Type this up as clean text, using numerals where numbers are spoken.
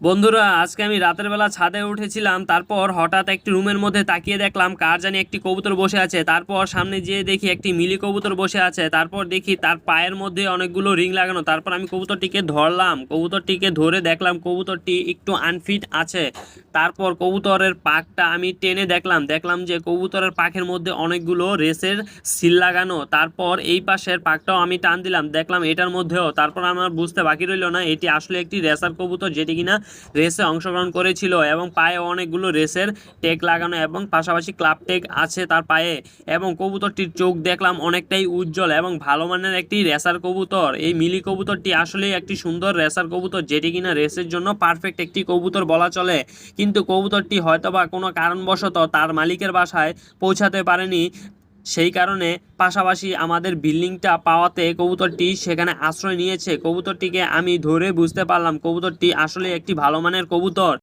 বন্ধুরা, আজকে আমি রাতের বেলা ছাদে উঠেছিলাম। তারপর হঠাৎ একটি রুমের মধ্যে তাকিয়ে দেখলাম কার জানি একটি কবুতর বসে আছে। তারপর সামনে যেয়ে দেখি একটি মিলি কবুতর বসে আছে। তারপর দেখি তার পায়ের মধ্যে অনেকগুলো রিং লাগানো। তারপর আমি কবুতরটিকে ধরলাম। কবুতরটিকে ধরে দেখলাম কবুতরটি একটু আনফিট আছে। তারপর কবুতরের পাখটা আমি টেনে দেখলাম যে কবুতরের পাখের মধ্যে অনেকগুলো রেসের সিল লাগানো। তারপর এই পাশের পাখটাও আমি টান দিলাম, দেখলাম এটার মধ্যেও। তারপর আমার বুঝতে বাকি রইল না এটি আসলে একটি রেসার কবুতর, যেটি কিনা রেসে অংশগ্রহণ করেছিল এবং পায়ে অনেকগুলো রেসের টেগ লাগানো এবং পাশাপাশি ক্লাব টেগ আছে তার পায়ে। এবং কবুতরটির চোখ দেখলাম অনেকটাই উজ্জ্বল এবং ভালো মানের একটি রেসার কবুতর। এই মিলি কবুতরটি আসলেই একটি সুন্দর রেসার কবুতর, যেটি কিনা রেসের জন্য পারফেক্ট একটি কবুতর বলা চলে। কিন্তু কবুতরটি হয়তোবা কোনো কারণবশত তার মালিকের বাসায় পৌঁছাতে পারেনি। সেই কারণে পাশাপাশি আমাদের বিল্ডিংটা পাওয়াতে কবুতরটি সেখানে আশ্রয় নিয়েছে। কবুতরটিকে আমি ধরে বুঝতে পারলাম কবুতরটি আসলে একটি ভালো মানের কবুতর।